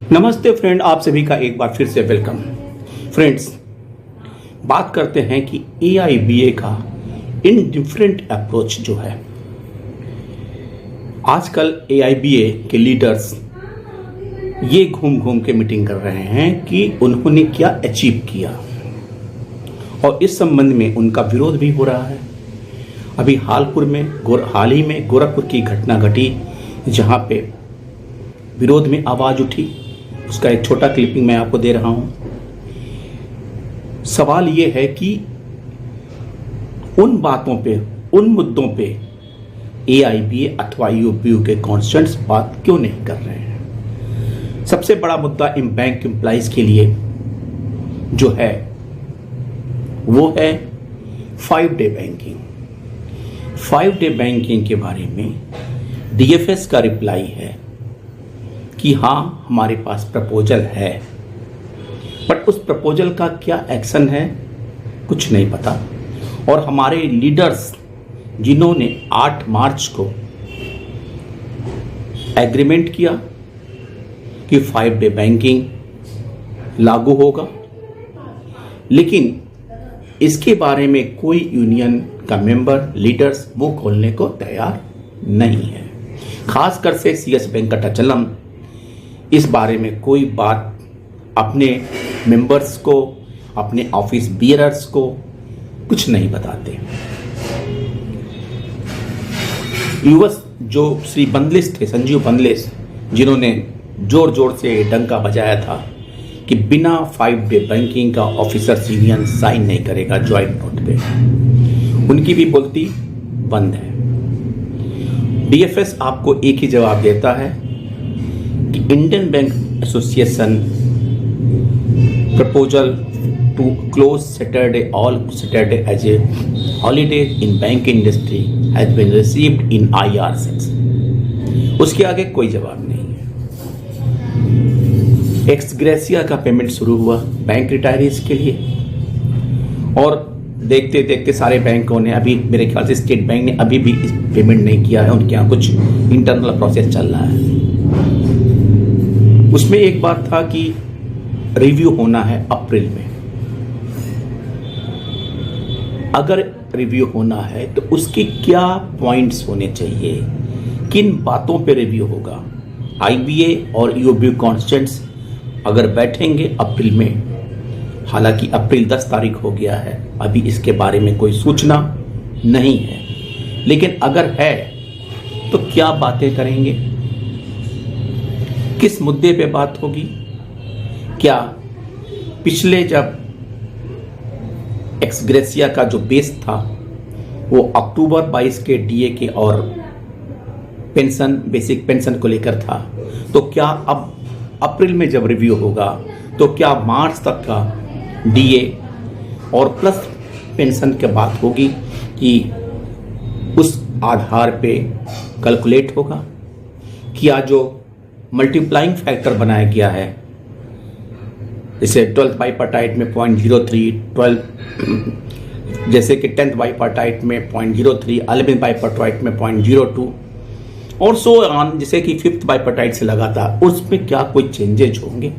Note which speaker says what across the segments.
Speaker 1: नमस्ते फ्रेंड, आप सभी का एक बार फिर से वेलकम। फ्रेंड्स, बात करते हैं कि AIBA का इनडिफरेंट अप्रोच जो है। आजकल AIBA के लीडर्स ये घूम घूम के मीटिंग कर रहे हैं कि उन्होंने क्या अचीव किया, और इस संबंध में उनका विरोध भी हो रहा है। अभी हाल ही में गोरखपुर की घटना घटी, जहां पे विरोध में आवाज उठी। उसका एक छोटा क्लिपिंग मैं आपको दे रहा हूं। सवाल यह है कि उन बातों पे, उन मुद्दों पे AIBA अथवा UBU के कॉन्स्टिट्यूएंट्स बात क्यों नहीं कर रहे हैं। सबसे बड़ा मुद्दा बैंक एम्प्लॉइज के लिए जो है वो है 5 डे बैंकिंग। 5 डे बैंकिंग के बारे में DFS का रिप्लाई है कि हाँ, हमारे पास प्रपोजल है, बट उस प्रपोजल का क्या एक्शन है कुछ नहीं पता। और हमारे लीडर्स जिन्होंने 8 मार्च को एग्रीमेंट किया कि 5 डे बैंकिंग लागू होगा, लेकिन इसके बारे में कोई यूनियन का मेंबर लीडर्स मुंह खोलने को तैयार नहीं है। खासकर से CS वेंकटाचलम इस बारे में कोई बात अपने मेंबर्स को, अपने ऑफिस बियरर्स को कुछ नहीं बताते। यूएस जो श्री बंदलिस थे, संजीव बंदलिस, जिन्होंने जोर जोर से डंका बजाया था कि बिना 5 डे बैंकिंग का ऑफिसर्स यूनियन साइन नहीं करेगा ज्वाइंट नोट पे, उनकी भी बोलती बंद है। DFS आपको एक ही जवाब देता है कि Indian Bank Association proposal to close all Saturday as a holiday in bank industry has been received in IR6। उसके आगे कोई जवाब नहीं है। एक्स ग्रेसिया का पेमेंट शुरू हुआ बैंक रिटायरीज के लिए, और देखते देखते सारे बैंकों ने, अभी मेरे ख्याल से स्टेट बैंक ने अभी भी पेमेंट नहीं किया है, उनके यहाँ कुछ इंटरनल प्रोसेस चल रहा है। उसमें एक बात था कि रिव्यू होना है अप्रैल में। अगर रिव्यू होना है तो उसके क्या पॉइंट्स होने चाहिए, किन बातों पे रिव्यू होगा। IBA और UBU कॉन्स्टिट्यूएंट्स अगर बैठेंगे अप्रैल में, हालांकि अप्रैल 10 तारीख हो गया है, अभी इसके बारे में कोई सूचना नहीं है, लेकिन अगर है तो क्या बातें करेंगे, किस मुद्दे पे बात होगी। क्या पिछले जब एक्स ग्रेसिया का जो बेस था वो अक्टूबर 22 के DA के और पेंशन, बेसिक पेंशन को लेकर था, तो क्या अब अप्रैल में जब रिव्यू होगा तो क्या मार्च तक का DA और प्लस पेंशन की बात होगी कि उस आधार पे कैलकुलेट होगा। क्या जो मल्टीप्लाइंग फैक्टर बनाया गया है, जैसे 12th बाइपार्टाइट में 0.03, 12 जैसे कि 10th बाइपार्टाइट में 0.03, 11th बाइपार्टाइट में 0.02 और सो ऑन, जैसे कि 5th बाइपार्टाइट से लगातार, उसमें क्या कोई चेंजेज होंगे।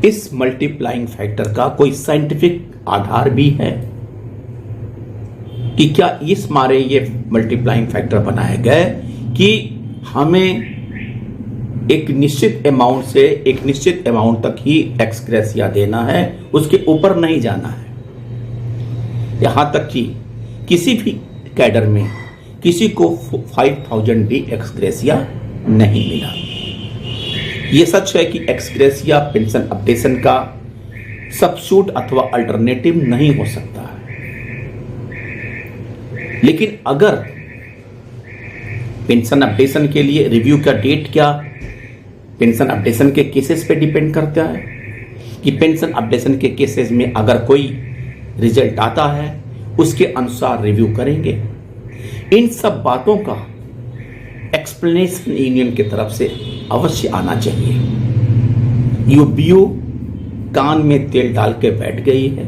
Speaker 1: इस मल्टीप्लाइंग फैक्टर का कोई साइंटिफिक आधार भी है कि क्या इस मारे ये मल्टीप्लाइंग फैक्टर बनाए गए कि हमें एक निश्चित अमाउंट से एक निश्चित अमाउंट तक ही टैक्स ग्रेसिया देना है, उसके ऊपर नहीं जाना है। यहां तक कि किसी भी कैडर में किसी को 5000 भी एक्स ग्रेसिया नहीं मिला। यह सच है कि एक्स ग्रेसिया पेंशन अपडेशन का सब्स्टिट्यूट अथवा अल्टरनेटिव नहीं हो सकता है, लेकिन अगर पेंशन अपडेशन के लिए रिव्यू का डेट क्या पेंशन अपडेशन के केसेस पे डिपेंड करता है कि पेंशन अपडेशन के केसेस में अगर कोई रिजल्ट आता है उसके अनुसार रिव्यू करेंगे। इन सब बातों का एक्सप्लेनेशन यूनियन की तरफ से अवश्य आना चाहिए। UBU कान में तेल डाल के बैठ गई है।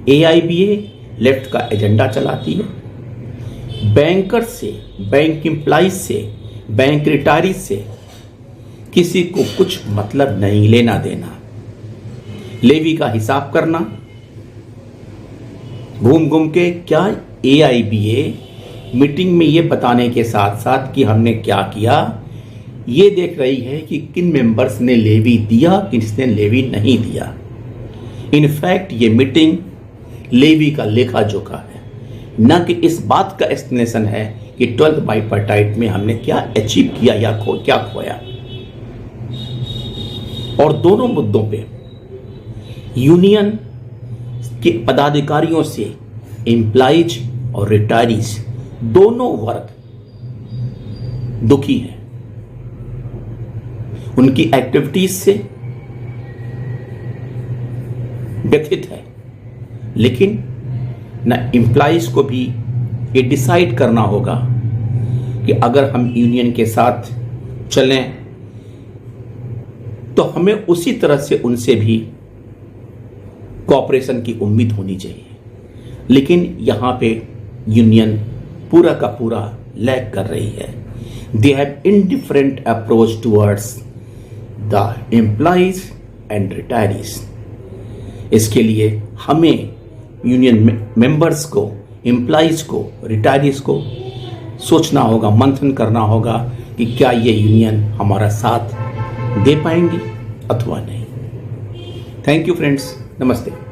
Speaker 1: AIBA लेफ्ट का एजेंडा चलाती है। बैंकर से, बैंक एम्प्लॉइज से, बैंक रिटायरी से किसी को कुछ मतलब नहीं, लेना देना, लेवी का हिसाब करना, घूम घूम के क्या AIBA मीटिंग में ये बताने के साथ साथ कि हमने क्या किया, ये देख रही है कि किन मेंबर्स ने लेवी दिया, किसने लेवी नहीं दिया। इनफैक्ट ये मीटिंग लेवी का लेखा जोखा है, न कि इस बात का एक्सप्लेनेशन है कि 12th बाइपार्टाइट में हमने क्या अचीव किया या क्या खोया। और दोनों मुद्दों पे यूनियन के पदाधिकारियों से एम्प्लॉइज और रिटायरीज दोनों वर्ग दुखी हैं, उनकी एक्टिविटीज से व्यथित है। लेकिन न एम्प्लॉइज को भी ये डिसाइड करना होगा कि अगर हम यूनियन के साथ चलें तो हमें उसी तरह से उनसे भी कोऑपरेशन की उम्मीद होनी चाहिए। लेकिन यहां पे यूनियन पूरा का पूरा लैग कर रही है। They have indifferent approach towards the employees and retirees. इसके लिए हमें यूनियन मेंबर्स को, एम्प्लॉइज को, रिटायरीज को सोचना होगा, मंथन करना होगा कि क्या ये यूनियन हमारा साथ दे पाएंगी अथवा नहीं। थैंक यू फ्रेंड्स, नमस्ते।